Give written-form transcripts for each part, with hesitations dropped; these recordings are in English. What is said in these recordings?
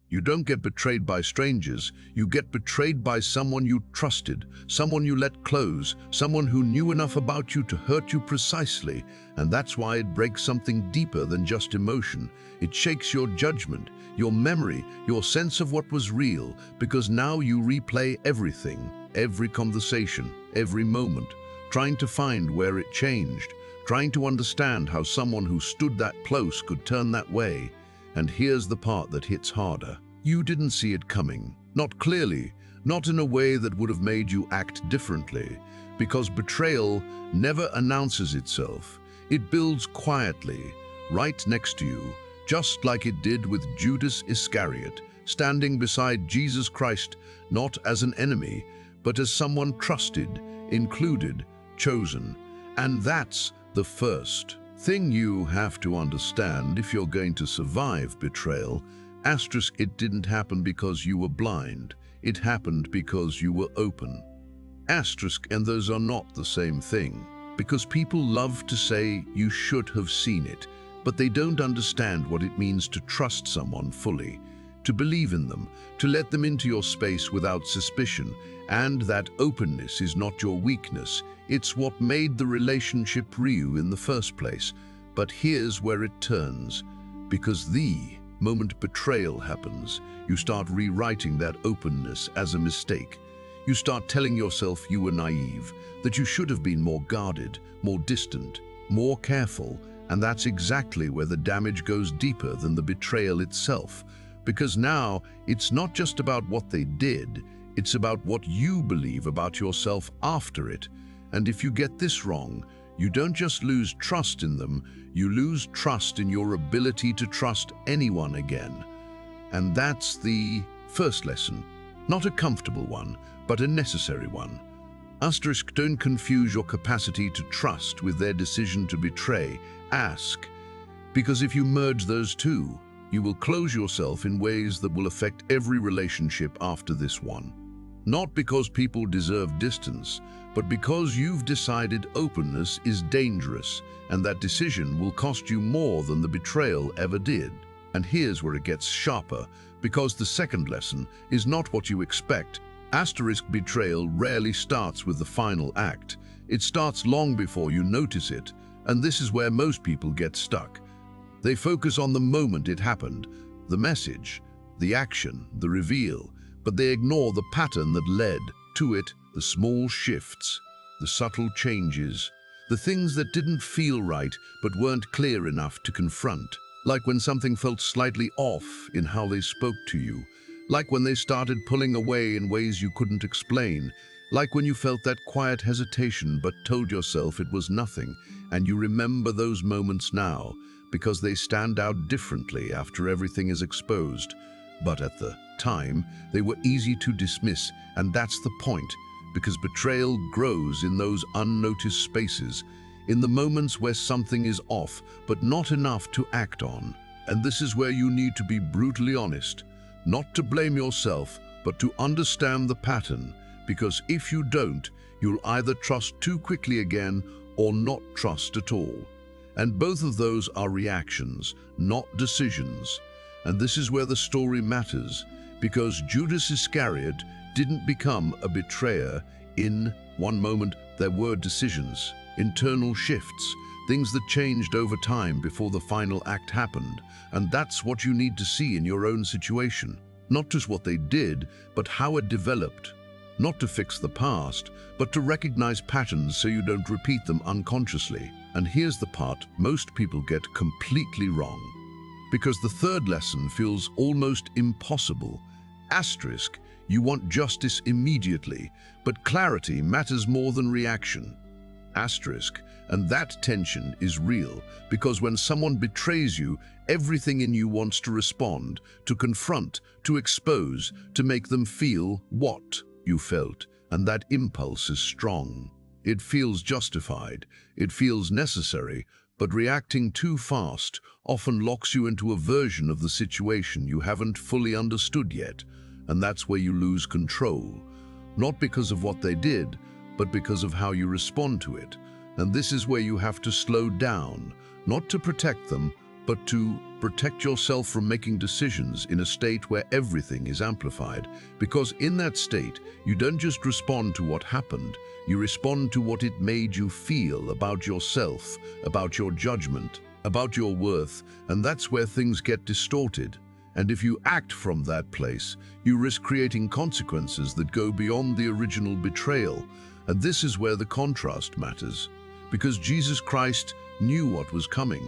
You don't get betrayed by strangers, you get betrayed by someone you trusted, someone you let close, someone who knew enough about you to hurt you precisely. And that's why it breaks something deeper than just emotion. It shakes your judgment, your memory, your sense of what was real, because now you replay everything, every conversation, every moment, trying to find where it changed, trying to understand how someone who stood that close could turn that way. And here's the part that hits harder. You didn't see it coming, not clearly, not in a way that would have made you act differently, because betrayal never announces itself. It builds quietly, right next to you, just like it did with Judas Iscariot, standing beside Jesus Christ, not as an enemy, but as someone trusted, included, chosen. And that's the first thing you have to understand if you're going to survive betrayal. Asterisk, it didn't happen because you were blind. It happened because you were open. Asterisk, and those are not the same thing. Because people love to say you should have seen it, but they don't understand what it means to trust someone fully, to believe in them, to let them into your space without suspicion. And that openness is not your weakness. It's what made the relationship real in the first place. But here's where it turns. Because the moment betrayal happens, you start rewriting that openness as a mistake. You start telling yourself you were naive, that you should have been more guarded, more distant, more careful. And that's exactly where the damage goes deeper than the betrayal itself. Because now it's not just about what they did, it's about what you believe about yourself after it. And if you get this wrong, you don't just lose trust in them, you lose trust in your ability to trust anyone again. And that's the first lesson. Not a comfortable one, but a necessary one. Asterisk, don't confuse your capacity to trust with their decision to betray. Ask. Because if you merge those two, you will close yourself in ways that will affect every relationship after this one. Not because people deserve distance, but because you've decided openness is dangerous, and that decision will cost you more than the betrayal ever did. And here's where it gets sharper, because the second lesson is not what you expect. Asterisk, betrayal rarely starts with the final act. It starts long before you notice it, and this is where most people get stuck. They focus on the moment it happened, the message, the action, the reveal, but they ignore the pattern that led to it, the small shifts, the subtle changes, the things that didn't feel right but weren't clear enough to confront. Like when something felt slightly off in how they spoke to you, like when they started pulling away in ways you couldn't explain, like when you felt that quiet hesitation but told yourself it was nothing. And you remember those moments now because they stand out differently after everything is exposed. But at the time, they were easy to dismiss, and that's the point, because betrayal grows in those unnoticed spaces, in the moments where something is off, but not enough to act on. And this is where you need to be brutally honest, not to blame yourself, but to understand the pattern, because if you don't, you'll either trust too quickly again or not trust at all. And both of those are reactions, not decisions. And this is where the story matters, because Judas Iscariot didn't become a betrayer in one moment. There were decisions, internal shifts, things that changed over time before the final act happened. And that's what you need to see in your own situation. Not just what they did, but how it developed. Not to fix the past, but to recognize patterns so you don't repeat them unconsciously. And here's the part most people get completely wrong. Because the third lesson feels almost impossible. Asterisk, you want justice immediately, but clarity matters more than reaction. Asterisk, and that tension is real, because when someone betrays you, everything in you wants to respond, to confront, to expose, to make them feel what you felt, and that impulse is strong. It feels justified, it feels necessary, but reacting too fast often locks you into a version of the situation you haven't fully understood yet, and that's where you lose control. Not because of what they did, but because of how you respond to it. And this is where you have to slow down, not to protect them, but to protect yourself from making decisions in a state where everything is amplified. Because in that state, you don't just respond to what happened, you respond to what it made you feel about yourself, about your judgment, about your worth, and that's where things get distorted. And if you act from that place, you risk creating consequences that go beyond the original betrayal. And this is where the contrast matters. Because Jesus Christ knew what was coming,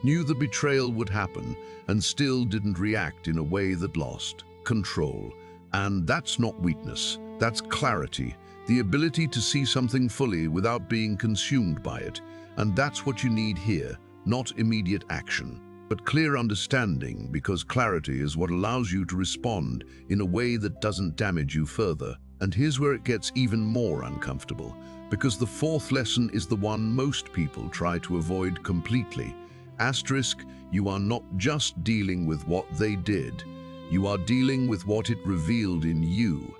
knew the betrayal would happen, and still didn't react in a way that lost control. And that's not weakness, that's clarity, the ability to see something fully without being consumed by it. And that's what you need here, not immediate action, but clear understanding, because clarity is what allows you to respond in a way that doesn't damage you further. And here's where it gets even more uncomfortable, because the fourth lesson is the one most people try to avoid completely. Asterisk, you are not just dealing with what they did, you are dealing with what it revealed in you.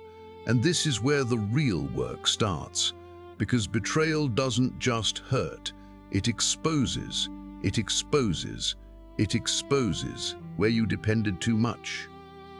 And this is where the real work starts, because betrayal doesn't just hurt, it exposes, it exposes, it exposes where you depended too much,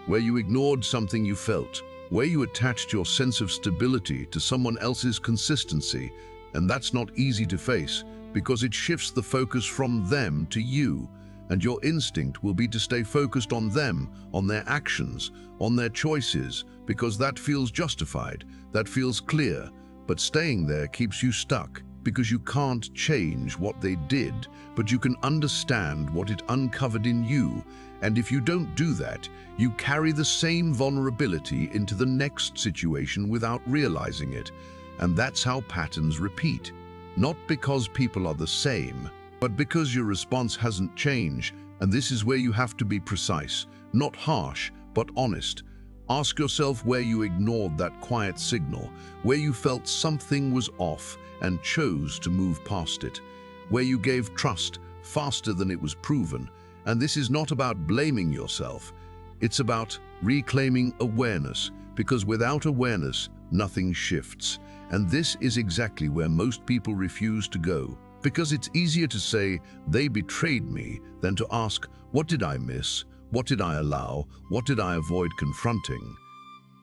where you ignored something you felt, where you attached your sense of stability to someone else's consistency. And that's not easy to face, because it shifts the focus from them to you, and your instinct will be to stay focused on them, on their actions, on their choices, because that feels justified, that feels clear. But staying there keeps you stuck, because you can't change what they did, but you can understand what it uncovered in you. And if you don't do that, you carry the same vulnerability into the next situation without realizing it. And that's how patterns repeat. Not because people are the same, but because your response hasn't changed. And this is where you have to be precise, not harsh, but honest. Ask yourself where you ignored that quiet signal, where you felt something was off and chose to move past it, where you gave trust faster than it was proven. And this is not about blaming yourself, it's about reclaiming awareness, because without awareness, nothing shifts. And this is exactly where most people refuse to go, because it's easier to say, they betrayed me, than to ask, what did I miss? What did I allow? What did I avoid confronting?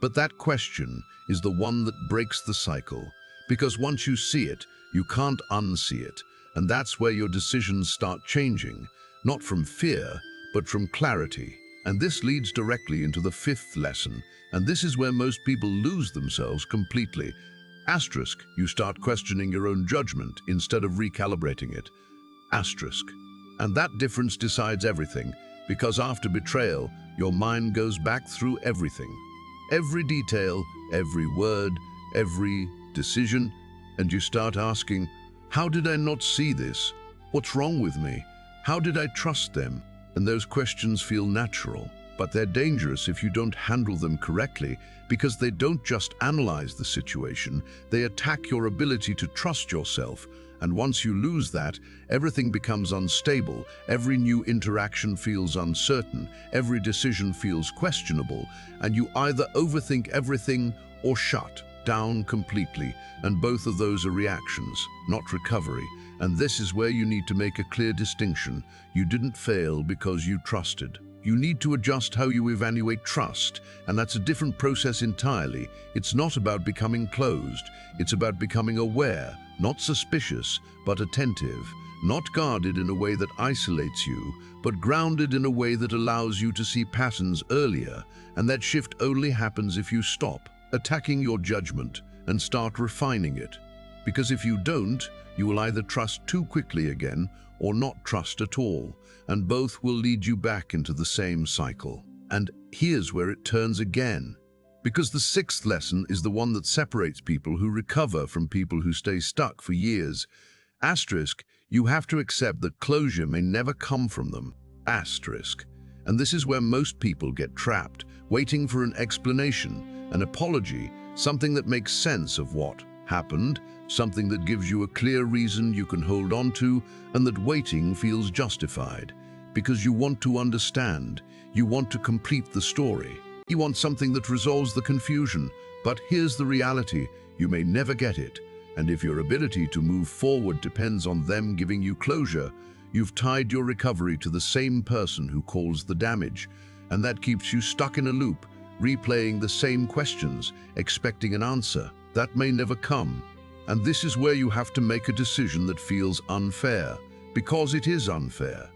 But that question is the one that breaks the cycle, because once you see it, you can't unsee it. And that's where your decisions start changing, not from fear, but from clarity. And this leads directly into the fifth lesson, and this is where most people lose themselves completely. Asterisk, you start questioning your own judgment instead of recalibrating it. Asterisk. And that difference decides everything, because after betrayal, your mind goes back through everything. Every detail, every word, every decision, and you start asking, how did I not see this? What's wrong with me? How did I trust them? And those questions feel natural, but they're dangerous if you don't handle them correctly, because they don't just analyze the situation, they attack your ability to trust yourself. And once you lose that, everything becomes unstable, every new interaction feels uncertain, every decision feels questionable, and you either overthink everything or shut down completely. And both of those are reactions, not recovery. And this is where you need to make a clear distinction. You didn't fail because you trusted. You need to adjust how you evaluate trust, and that's a different process entirely. It's not about becoming closed, it's about becoming aware, not suspicious, but attentive, not guarded in a way that isolates you, but grounded in a way that allows you to see patterns earlier. And that shift only happens if you stop attacking your judgment and start refining it. Because if you don't, you will either trust too quickly again or not trust at all, and both will lead you back into the same cycle. And here's where it turns again. Because the sixth lesson is the one that separates people who recover from people who stay stuck for years. Asterisk, you have to accept that closure may never come from them. Asterisk. And this is where most people get trapped, waiting for an explanation, an apology, something that makes sense of what happened, something that gives you a clear reason you can hold on to, and that waiting feels justified. Because you want to understand, you want to complete the story. You want something that resolves the confusion. But here's the reality, you may never get it. And if your ability to move forward depends on them giving you closure, You've tied your recovery to the same person who caused the damage, and that keeps you stuck in a loop, replaying the same questions, expecting an answer that may never come. And this is where you have to make a decision that feels unfair, because it is unfair.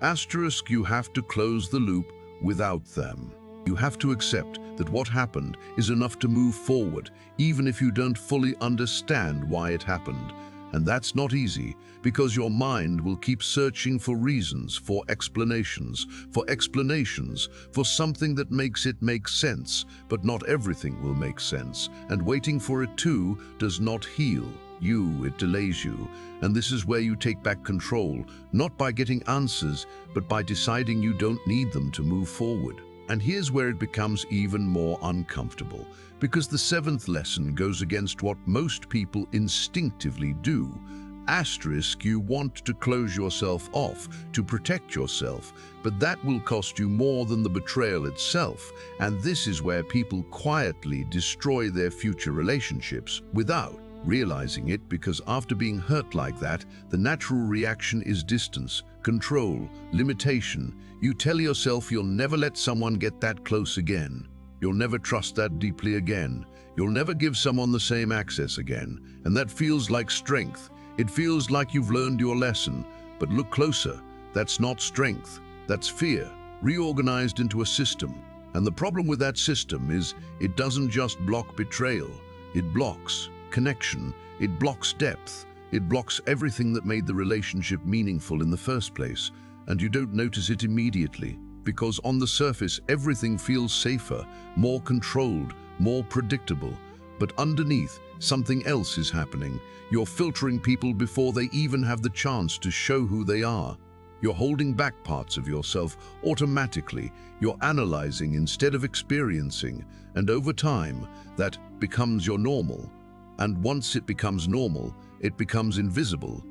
Asterisk, you have to close the loop without them. You have to accept that what happened is enough to move forward, even if you don't fully understand why it happened. And that's not easy, because your mind will keep searching for reasons, for explanations, for something that makes it make sense, but not everything will make sense. And waiting for it to does not heal you, it delays you. And this is where you take back control, not by getting answers, but by deciding you don't need them to move forward. And here's where it becomes even more uncomfortable, because the seventh lesson goes against what most people instinctively do. Asterisk, you want to close yourself off, to protect yourself, but that will cost you more than the betrayal itself. And this is where people quietly destroy their future relationships without realizing it, because after being hurt like that, the natural reaction is distance, control, limitation. You tell yourself you'll never let someone get that close again. You'll never trust that deeply again. You'll never give someone the same access again. And that feels like strength. It feels like you've learned your lesson. But look closer. That's not strength. That's fear, reorganized into a system. And the problem with that system is it doesn't just block betrayal. It blocks connection. It blocks depth. It blocks everything that made the relationship meaningful in the first place. And you don't notice it immediately, because on the surface, everything feels safer, more controlled, more predictable. But underneath, something else is happening. You're filtering people before they even have the chance to show who they are. You're holding back parts of yourself automatically. You're analyzing instead of experiencing. And over time, that becomes your normal. And once it becomes normal, it becomes invisible.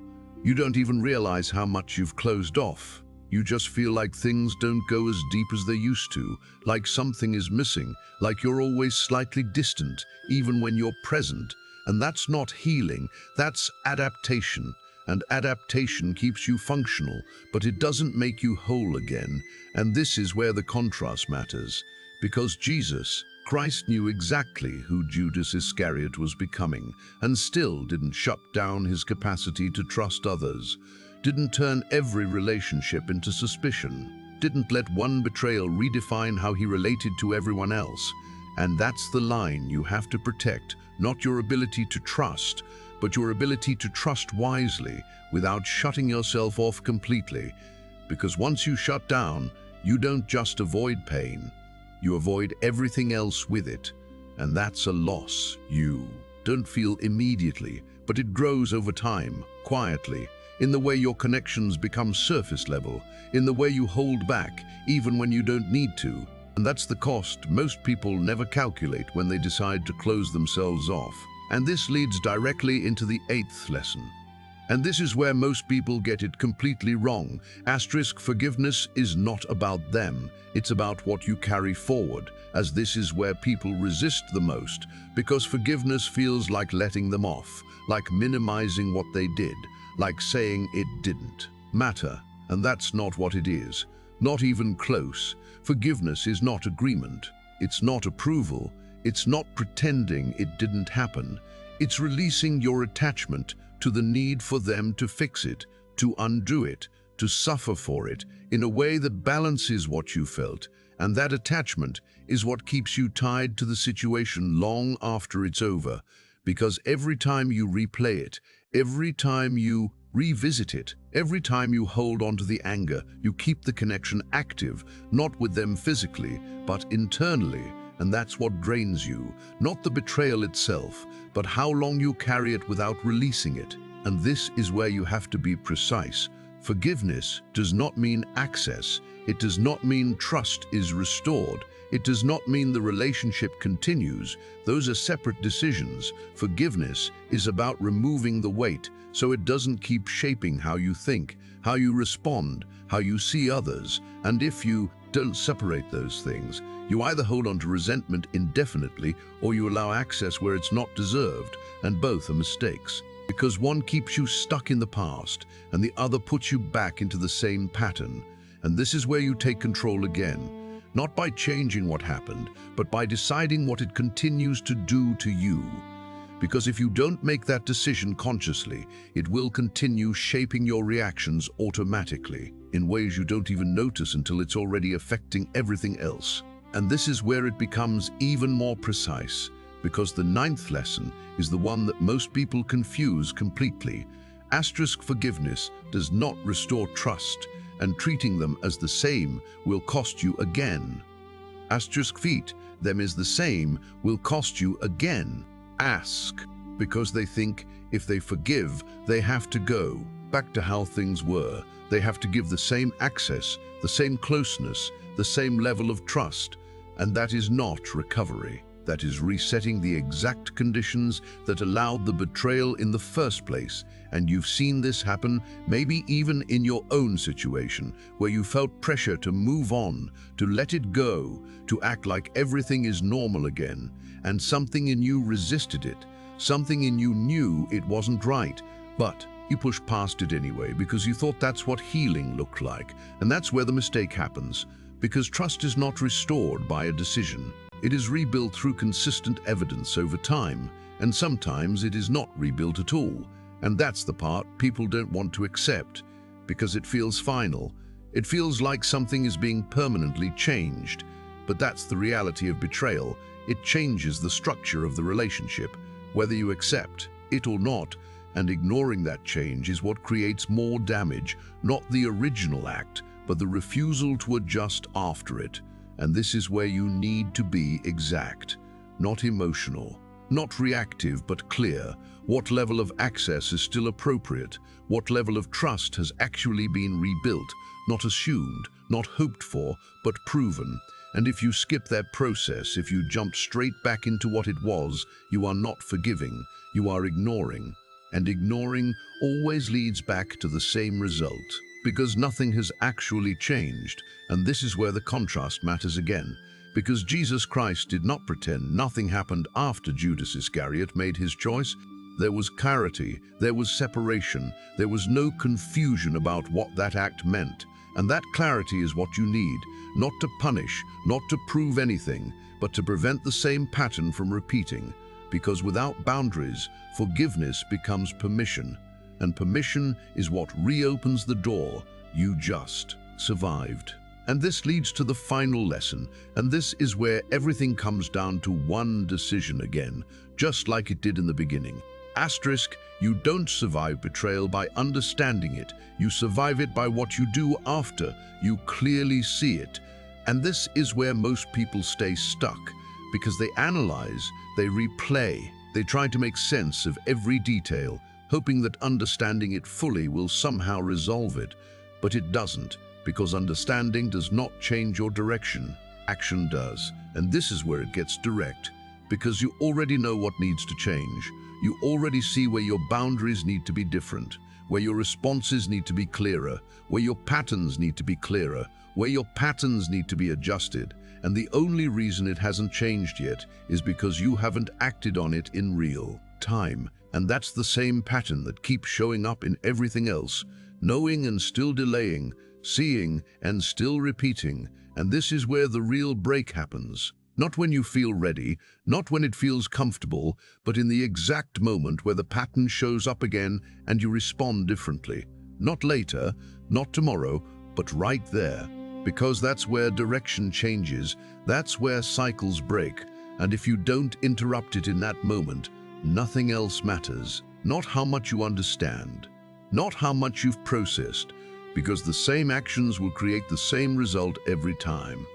You don't even realize how much you've closed off. You just feel like things don't go as deep as they used to, like something is missing, like you're always slightly distant, even when you're present. And that's not healing, that's adaptation. And adaptation keeps you functional, but it doesn't make you whole again. And this is where the contrast matters. Because Christ knew exactly who Judas Iscariot was becoming, and still didn't shut down his capacity to trust others, didn't turn every relationship into suspicion, didn't let one betrayal redefine how he related to everyone else. And that's the line you have to protect, not your ability to trust, but your ability to trust wisely without shutting yourself off completely. Because once you shut down, you don't just avoid pain, you avoid everything else with it. And that's a loss you don't feel immediately, but it grows over time, quietly, in the way your connections become surface level, in the way you hold back, even when you don't need to. And that's the cost most people never calculate when they decide to close themselves off. And this leads directly into the eighth lesson. And this is where most people get it completely wrong. Asterisk, forgiveness is not about them. It's about what you carry forward, as this is where people resist the most, because forgiveness feels like letting them off, like minimizing what they did, like saying it didn't matter. And that's not what it is. Not even close. Forgiveness is not agreement. It's not approval. It's not pretending it didn't happen. It's releasing your attachment to the need for them to fix it, to undo it, to suffer for it in a way that balances what you felt. And that attachment is what keeps you tied to the situation long after it's over. Because every time you replay it, every time you revisit it, every time you hold on to the anger, you keep the connection active, not with them physically, but internally. And that's what drains you, not the betrayal itself, but how long you carry it without releasing it. And this is where you have to be precise. Forgiveness does not mean access. It does not mean trust is restored. It does not mean the relationship continues. Those are separate decisions. Forgiveness is about removing the weight, so it doesn't keep shaping how you think, how you respond, how you see others. And if you don't separate those things, you either hold on to resentment indefinitely or you allow access where it's not deserved, and both are mistakes. Because one keeps you stuck in the past and the other puts you back into the same pattern. And this is where you take control again, not by changing what happened, but by deciding what it continues to do to you. Because if you don't make that decision consciously, it will continue shaping your reactions automatically in ways you don't even notice until it's already affecting everything else. And this is where it becomes even more precise, because the ninth lesson is the one that most people confuse completely. Forgiveness does not restore trust, and treating them as the same will cost you again. Them is the same will cost you again. Because they think if they forgive, they have to go back to how things were. They have to give the same access, the same closeness, the same level of trust. And that is not recovery. That is resetting the exact conditions that allowed the betrayal in the first place. And you've seen this happen, maybe even in your own situation, where you felt pressure to move on, to let it go, to act like everything is normal again. And something in you resisted it. Something in you knew it wasn't right, but you pushed past it anyway because you thought that's what healing looked like. And that's where the mistake happens, because trust is not restored by a decision. It is rebuilt through consistent evidence over time, and sometimes it is not rebuilt at all. And that's the part people don't want to accept, because it feels final. It feels like something is being permanently changed. But that's the reality of betrayal. It changes the structure of the relationship, whether you accept it or not, and ignoring that change is what creates more damage, not the original act, but the refusal to adjust after it. And this is where you need to be exact, not emotional, not reactive, but clear. What level of access is still appropriate? What level of trust has actually been rebuilt, not assumed, not hoped for, but proven? And if you skip that process, if you jump straight back into what it was, you are not forgiving, you are ignoring. And ignoring always leads back to the same result, because nothing has actually changed. And this is where the contrast matters again, because Jesus Christ did not pretend nothing happened after Judas Iscariot made his choice. There was clarity, there was separation, there was no confusion about what that act meant. And that clarity is what you need, not to punish, not to prove anything, but to prevent the same pattern from repeating. Because without boundaries, forgiveness becomes permission. And permission is what reopens the door. You just survived. And this leads to the final lesson, and this is where everything comes down to one decision again, just like it did in the beginning. You don't survive betrayal by understanding it. You survive it by what you do after you clearly see it. And this is where most people stay stuck, because they analyze, they replay, they try to make sense of every detail, hoping that understanding it fully will somehow resolve it. But it doesn't, because understanding does not change your direction. Action does. And this is where it gets direct, because you already know what needs to change. You already see where your boundaries need to be different, where your responses need to be clearer, where your patterns need to be clearer, where your patterns need to be adjusted. And the only reason it hasn't changed yet is because you haven't acted on it in real time. And that's the same pattern that keeps showing up in everything else, knowing and still delaying, seeing and still repeating. And this is where the real break happens. Not when you feel ready, not when it feels comfortable, but in the exact moment where the pattern shows up again and you respond differently. Not later, not tomorrow, but right there. Because that's where direction changes, that's where cycles break. And if you don't interrupt it in that moment, nothing else matters. Not how much you understand, not how much you've processed, because the same actions will create the same result every time.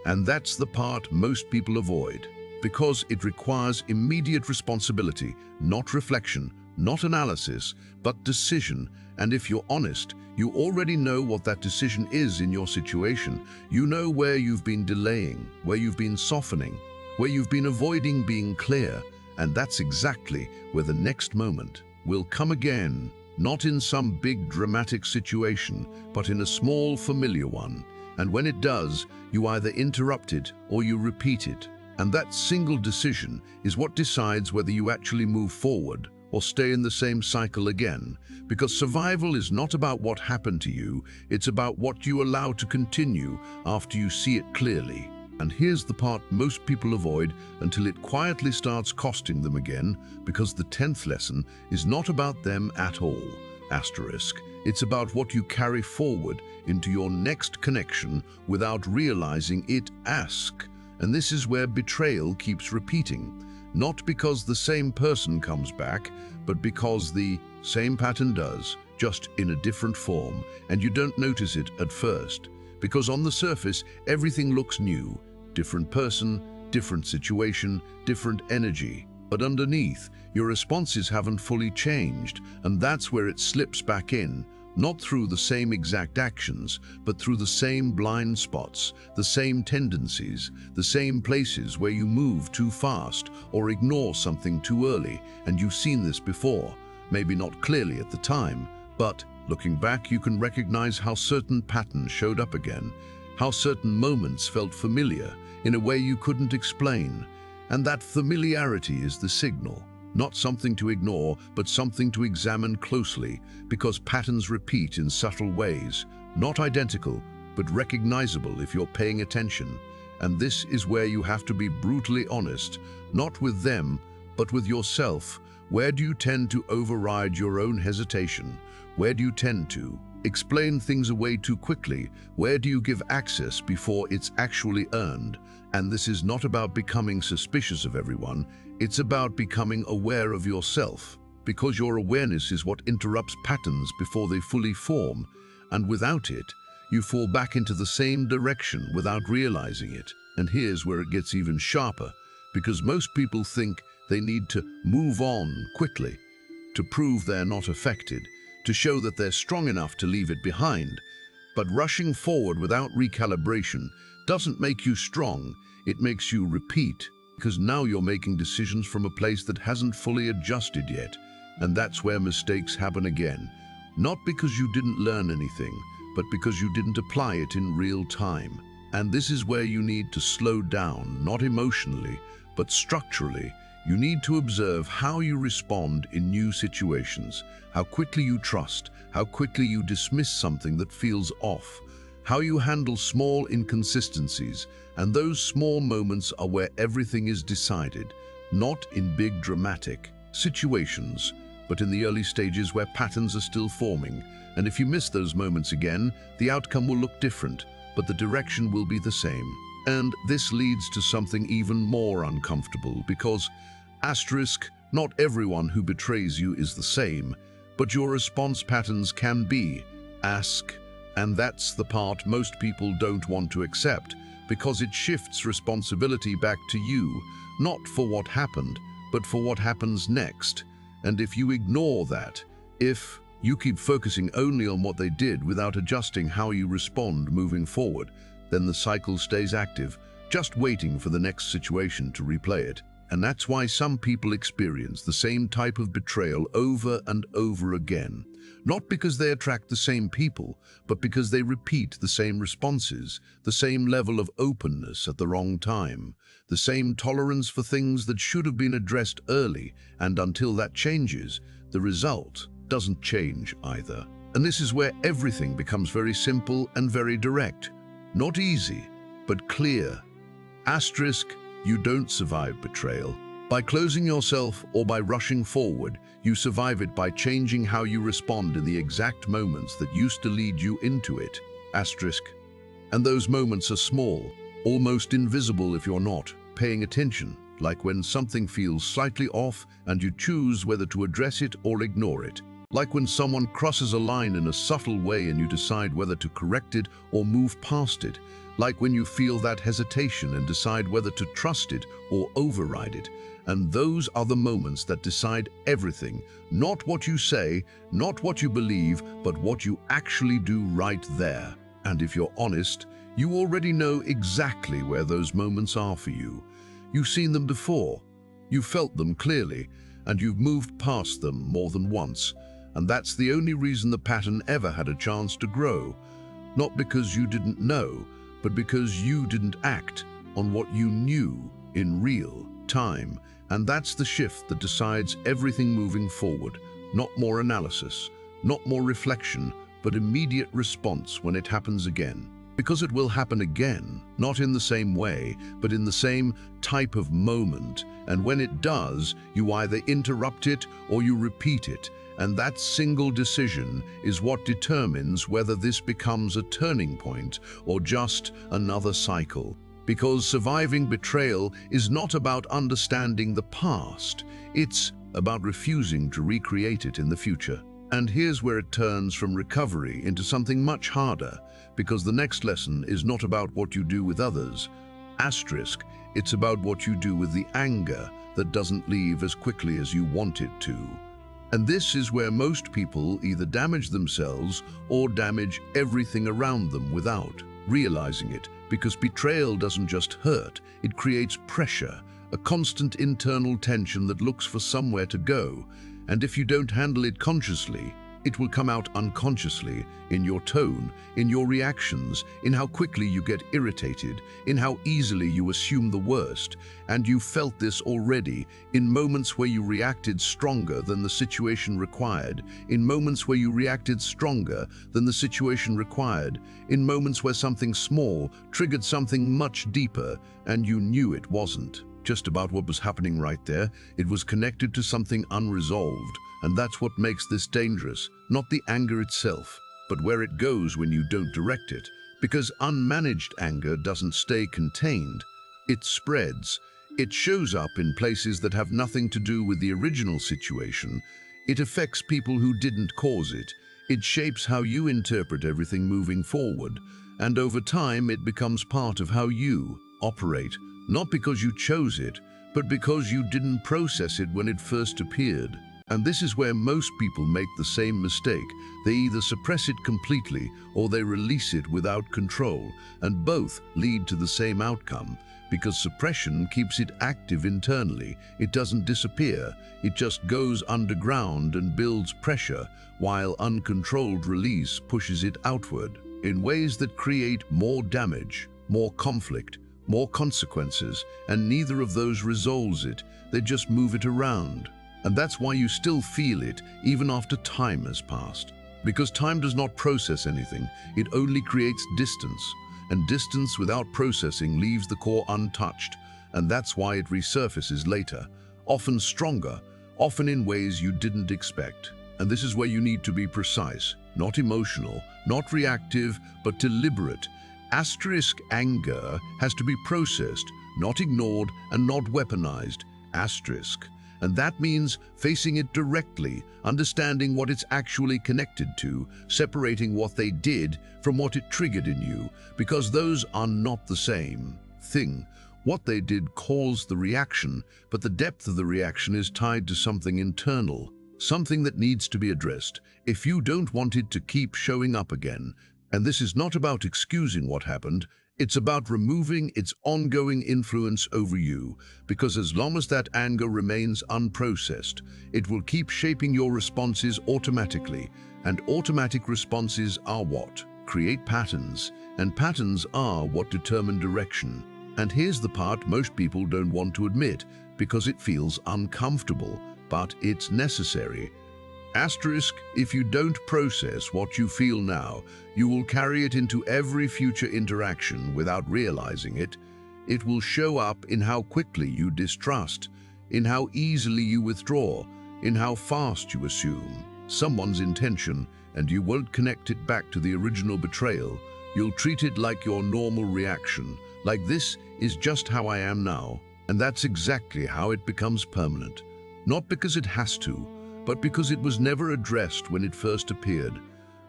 And that's the part most people avoid, because it requires immediate responsibility, not reflection, not analysis, but decision. And if you're honest, you already know what that decision is in your situation. You know where you've been delaying, where you've been softening, where you've been avoiding being clear. And that's exactly where the next moment will come again, not in some big dramatic situation, but in a small familiar one. And when it does, you either interrupt it or you repeat it. And that single decision is what decides whether you actually move forward or stay in the same cycle again. Because survival is not about what happened to you, it's about what you allow to continue after you see it clearly. And here's the part most people avoid until it quietly starts costing them again, because the 10th lesson is not about them at all. Asterisk. It's about what you carry forward into your next connection without realizing it. Ask. And this is where betrayal keeps repeating. Not because the same person comes back, but because the same pattern does, just in a different form, and you don't notice it at first. Because on the surface, everything looks new. Different person, different situation, different energy. But underneath, your responses haven't fully changed, and that's where it slips back in. Not through the same exact actions, but through the same blind spots, the same tendencies, the same places where you move too fast or ignore something too early. And you've seen this before, maybe not clearly at the time, but looking back you can recognize how certain patterns showed up again, how certain moments felt familiar in a way you couldn't explain. And that familiarity is the signal. Not something to ignore, but something to examine closely, because patterns repeat in subtle ways, not identical, but recognizable if you're paying attention. And this is where you have to be brutally honest, not with them, but with yourself. Where do you tend to override your own hesitation? Where do you tend to explain things away too quickly? Where do you give access before it's actually earned? And this is not about becoming suspicious of everyone, it's about becoming aware of yourself, because your awareness is what interrupts patterns before they fully form, and without it, you fall back into the same direction without realizing it. And here's where it gets even sharper, because most people think they need to move on quickly, to prove they're not affected, to show that they're strong enough to leave it behind. But rushing forward without recalibration doesn't make you strong, it makes you repeat, because now you're making decisions from a place that hasn't fully adjusted yet. And that's where mistakes happen again. Not because you didn't learn anything, but because you didn't apply it in real time. And this is where you need to slow down, not emotionally, but structurally. You need to observe how you respond in new situations, how quickly you trust, how quickly you dismiss something that feels off, how you handle small inconsistencies. And those small moments are where everything is decided, not in big dramatic situations, but in the early stages where patterns are still forming. And if you miss those moments again, the outcome will look different, but the direction will be the same. And this leads to something even more uncomfortable, because, asterisk, not everyone who betrays you is the same, but your response patterns can be. Ask. And that's the part most people don't want to accept, because it shifts responsibility back to you, not for what happened, but for what happens next. And if you ignore that, if you keep focusing only on what they did without adjusting how you respond moving forward, then the cycle stays active, just waiting for the next situation to replay it. And that's why some people experience the same type of betrayal over and over again. Not because they attract the same people, but because they repeat the same responses, the same level of openness at the wrong time, the same tolerance for things that should have been addressed early, and until that changes, the result doesn't change either. And this is where everything becomes very simple and very direct. Not easy, but clear. Asterisk, you don't survive betrayal by closing yourself or by rushing forward. You survive it by changing how you respond in the exact moments that used to lead you into it. Asterisk. And those moments are small, almost invisible if you're not paying attention, like when something feels slightly off and you choose whether to address it or ignore it. Like when someone crosses a line in a subtle way and you decide whether to correct it or move past it. Like when you feel that hesitation and decide whether to trust it or override it. And those are the moments that decide everything. Not what you say, not what you believe, but what you actually do right there. And if you're honest, you already know exactly where those moments are for you. You've seen them before, you've felt them clearly, and you've moved past them more than once. And that's the only reason the pattern ever had a chance to grow. Not because you didn't know, but because you didn't act on what you knew in real time, and that's the shift that decides everything moving forward. Not more analysis, not more reflection, but immediate response when it happens again. Because it will happen again, not in the same way, but in the same type of moment. And when it does, you either interrupt it or you repeat it. And that single decision is what determines whether this becomes a turning point or just another cycle. Because surviving betrayal is not about understanding the past, it's about refusing to recreate it in the future. And here's where it turns from recovery into something much harder, because the next lesson is not about what you do with others. Asterisk, it's about what you do with the anger that doesn't leave as quickly as you want it to. And this is where most people either damage themselves or damage everything around them without realizing it, because betrayal doesn't just hurt, it creates pressure, a constant internal tension that looks for somewhere to go. And if you don't handle it consciously, it will come out unconsciously in your tone, in your reactions, in how quickly you get irritated, in how easily you assume the worst. And you felt this already in moments where you reacted stronger than the situation required, in moments where you reacted stronger than the situation required, in moments where something small triggered something much deeper and you knew it wasn't just about what was happening right there. It was connected to something unresolved. And that's what makes this dangerous, not the anger itself, but where it goes when you don't direct it. Because unmanaged anger doesn't stay contained. It spreads. It shows up in places that have nothing to do with the original situation. It affects people who didn't cause it. It shapes how you interpret everything moving forward. And over time, it becomes part of how you operate. Not because you chose it, but because you didn't process it when it first appeared. And this is where most people make the same mistake. They either suppress it completely or they release it without control, and both lead to the same outcome. Because suppression keeps it active internally. It doesn't disappear. It just goes underground and builds pressure, while uncontrolled release pushes it outward in ways that create more damage, more conflict, more consequences, and neither of those resolves it. They just move it around. And that's why you still feel it even after time has passed. Because time does not process anything, it only creates distance. And distance without processing leaves the core untouched. And that's why it resurfaces later, often stronger, often in ways you didn't expect. And this is where you need to be precise, not emotional, not reactive, but deliberate. Asterisk anger has to be processed, not ignored and not weaponized. Asterisk. And that means facing it directly, understanding what it's actually connected to, separating what they did from what it triggered in you, because those are not the same thing. What they did caused the reaction, but the depth of the reaction is tied to something internal, something that needs to be addressed if you don't want it to keep showing up again. And this is not about excusing what happened, it's about removing its ongoing influence over you, because as long as that anger remains unprocessed, it will keep shaping your responses automatically. And automatic responses are what create patterns, and patterns are what determine direction. And here's the part most people don't want to admit, because it feels uncomfortable, but it's necessary. Asterisk, if you don't process what you feel now, you will carry it into every future interaction without realizing it. It will show up in how quickly you distrust, in how easily you withdraw, in how fast you assume someone's intention, and you won't connect it back to the original betrayal. You'll treat it like your normal reaction, like this is just how I am now. And that's exactly how it becomes permanent. Not because it has to, but because it was never addressed when it first appeared.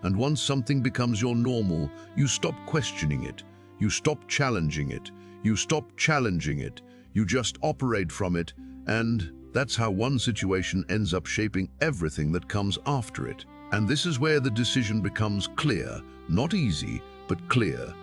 And once something becomes your normal, you stop questioning it. You stop challenging it. You stop challenging it. You just operate from it. And that's how one situation ends up shaping everything that comes after it. And this is where the decision becomes clear, not easy, but clear.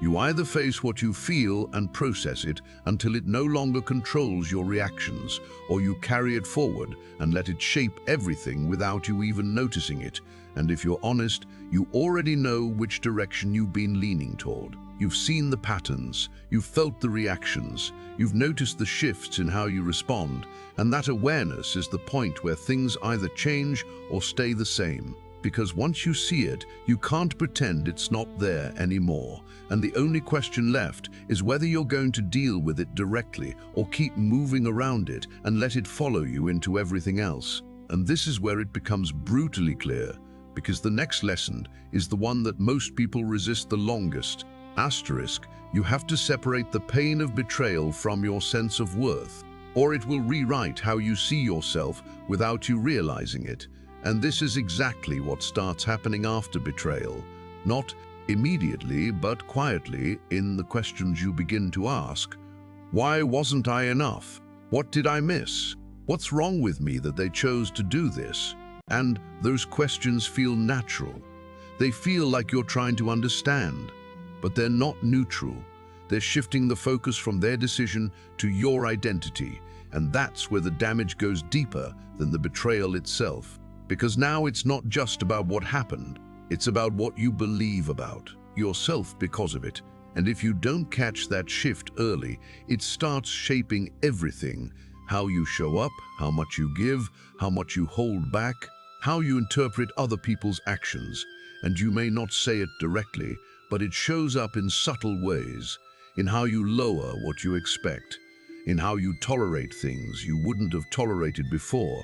You either face what you feel and process it until it no longer controls your reactions, or you carry it forward and let it shape everything without you even noticing it. And if you're honest, you already know which direction you've been leaning toward. You've seen the patterns, you've felt the reactions, you've noticed the shifts in how you respond, and that awareness is the point where things either change or stay the same. Because once you see it, you can't pretend it's not there anymore, and the only question left is whether you're going to deal with it directly or keep moving around it and let it follow you into everything else. And this is where it becomes brutally clear, because the next lesson is the one that most people resist the longest. Asterisk, you have to separate the pain of betrayal from your sense of worth, or it will rewrite how you see yourself without you realizing it. And this is exactly what starts happening after betrayal. Not immediately, but quietly in the questions you begin to ask. Why wasn't I enough? What did I miss? What's wrong with me that they chose to do this? And those questions feel natural. They feel like you're trying to understand, but they're not neutral. They're shifting the focus from their decision to your identity, and that's where the damage goes deeper than the betrayal itself. Because now it's not just about what happened, it's about what you believe about yourself because of it. And if you don't catch that shift early, it starts shaping everything. How you show up, how much you give, how much you hold back, how you interpret other people's actions. And you may not say it directly, but it shows up in subtle ways, in how you lower what you expect, in how you tolerate things you wouldn't have tolerated before,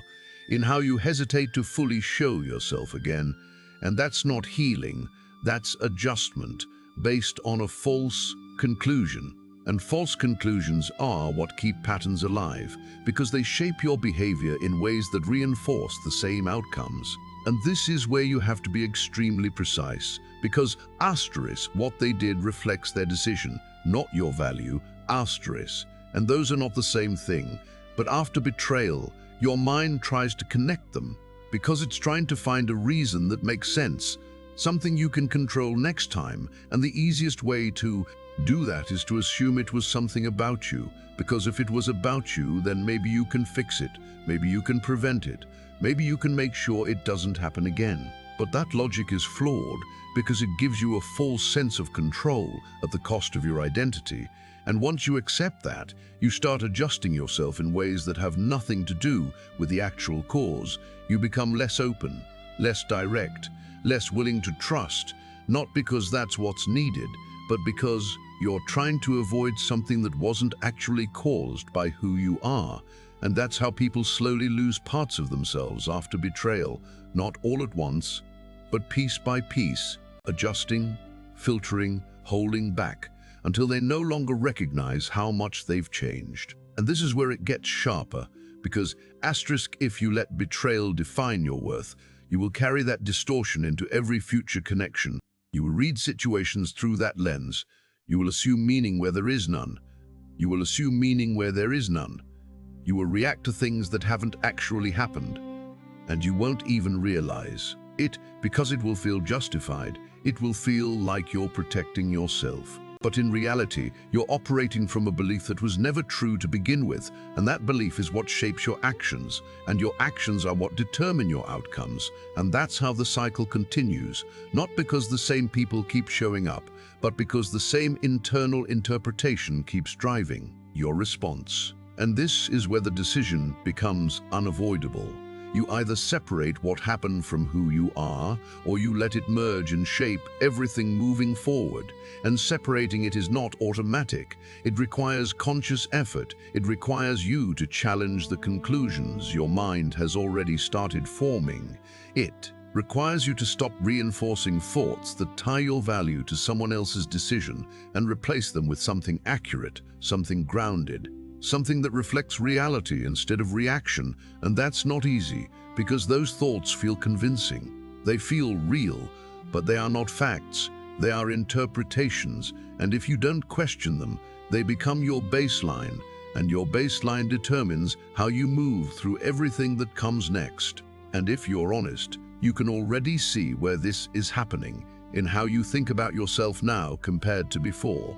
in how you hesitate to fully show yourself again. And that's not healing, that's adjustment based on a false conclusion. And false conclusions are what keep patterns alive, because they shape your behavior in ways that reinforce the same outcomes. And this is where you have to be extremely precise, because asterisk, what they did reflects their decision, not your value, asterisk. And those are not the same thing. But after betrayal, your mind tries to connect them, because it's trying to find a reason that makes sense, something you can control next time. And the easiest way to do that is to assume it was something about you, because if it was about you, then maybe you can fix it, maybe you can prevent it, maybe you can make sure it doesn't happen again. But that logic is flawed because it gives you a false sense of control at the cost of your identity. And once you accept that, you start adjusting yourself in ways that have nothing to do with the actual cause. You become less open, less direct, less willing to trust, not because that's what's needed, but because you're trying to avoid something that wasn't actually caused by who you are. And that's how people slowly lose parts of themselves after betrayal, not all at once, but piece by piece, adjusting, filtering, holding back, until they no longer recognize how much they've changed. And this is where it gets sharper, because asterisk, if you let betrayal define your worth, you will carry that distortion into every future connection. You will read situations through that lens. You will assume meaning where there is none. You will assume meaning where there is none. You will react to things that haven't actually happened, and you won't even realize it, because it will feel justified. It will feel like you're protecting yourself. But in reality, you're operating from a belief that was never true to begin with, and that belief is what shapes your actions, and your actions are what determine your outcomes. And that's how the cycle continues, not because the same people keep showing up, but because the same internal interpretation keeps driving your response. And this is where the decision becomes unavoidable. You either separate what happened from who you are, or you let it merge and shape everything moving forward. And separating it is not automatic. It requires conscious effort. It requires you to challenge the conclusions your mind has already started forming. It requires you to stop reinforcing thoughts that tie your value to someone else's decision and replace them with something accurate, something grounded, something that reflects reality instead of reaction. And that's not easy, because those thoughts feel convincing. They feel real, but they are not facts. They are interpretations, and if you don't question them, they become your baseline, and your baseline determines how you move through everything that comes next. And if you're honest, you can already see where this is happening, in how you think about yourself now compared to before,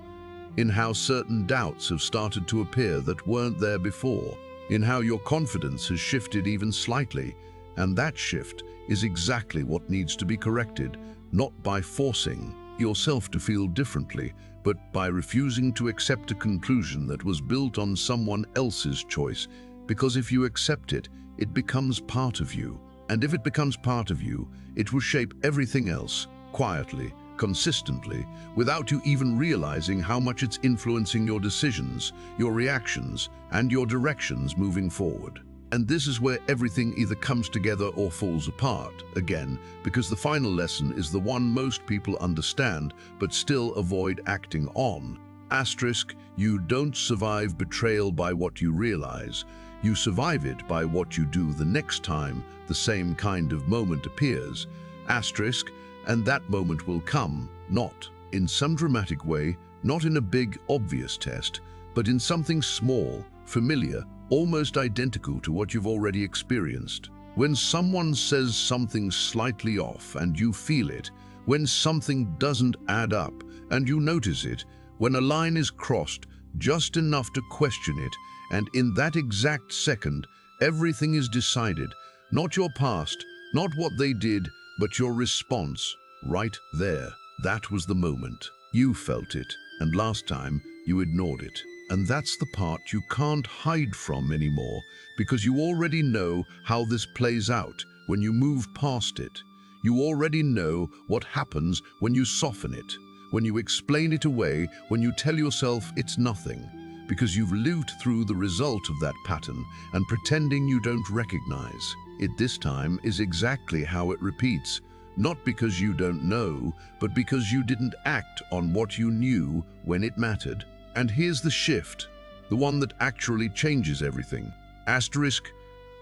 in how certain doubts have started to appear that weren't there before, in how your confidence has shifted even slightly. And that shift is exactly what needs to be corrected, not by forcing yourself to feel differently, but by refusing to accept a conclusion that was built on someone else's choice. Because if you accept it, it becomes part of you. And if it becomes part of you, it will shape everything else, quietly, consistently, without you even realizing how much it's influencing your decisions, your reactions, and your directions moving forward. And this is where everything either comes together or falls apart, again, because the final lesson is the one most people understand but still avoid acting on. Asterisk, you don't survive betrayal by what you realize. You survive it by what you do the next time the same kind of moment appears. Asterisk, and that moment will come, not in some dramatic way, not in a big, obvious test, but in something small, familiar, almost identical to what you've already experienced. When someone says something slightly off and you feel it, when something doesn't add up and you notice it, when a line is crossed just enough to question it, and in that exact second, everything is decided, not your past, not what they did, but your response, right there. That was the moment. You felt it, and last time you ignored it. And that's the part you can't hide from anymore, because you already know how this plays out when you move past it. You already know what happens when you soften it, when you explain it away, when you tell yourself it's nothing, because you've lived through the result of that pattern and pretending you don't recognize it this time is exactly how it repeats, not because you don't know, but because you didn't act on what you knew when it mattered. And here's the shift, the one that actually changes everything. Asterisk,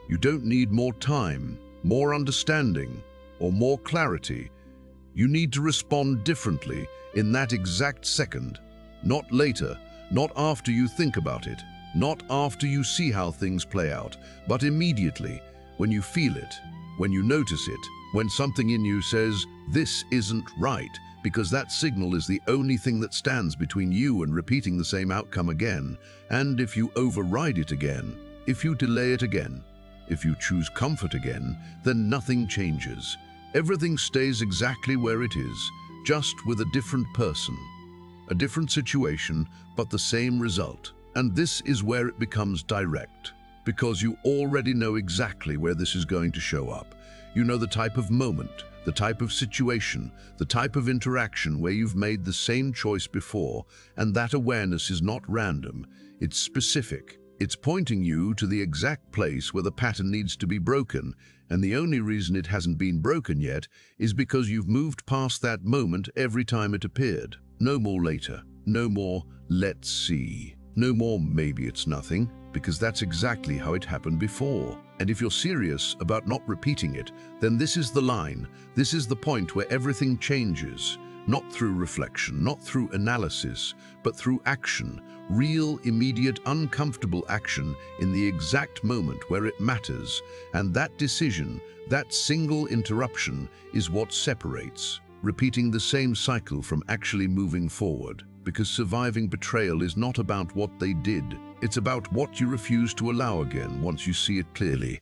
you don't need more time, more understanding, or more clarity. You need to respond differently in that exact second, not later, not after you think about it, not after you see how things play out, but immediately, when you feel it, when you notice it, when something in you says, this isn't right, because that signal is the only thing that stands between you and repeating the same outcome again. And if you override it again, if you delay it again, if you choose comfort again, then nothing changes. Everything stays exactly where it is, just with a different person, a different situation, but the same result. And this is where it becomes direct, because you already know exactly where this is going to show up. You know the type of moment, the type of situation, the type of interaction where you've made the same choice before, and that awareness is not random, it's specific. It's pointing you to the exact place where the pattern needs to be broken, and the only reason it hasn't been broken yet is because you've moved past that moment every time it appeared. No more later, no more let's see, no more maybe it's nothing, because that's exactly how it happened before. And if you're serious about not repeating it, then this is the line, this is the point where everything changes, not through reflection, not through analysis, but through action, real, immediate, uncomfortable action in the exact moment where it matters. And that decision, that single interruption, is what separates repeating the same cycle from actually moving forward. Because surviving betrayal is not about what they did, it's about what you refuse to allow again once you see it clearly.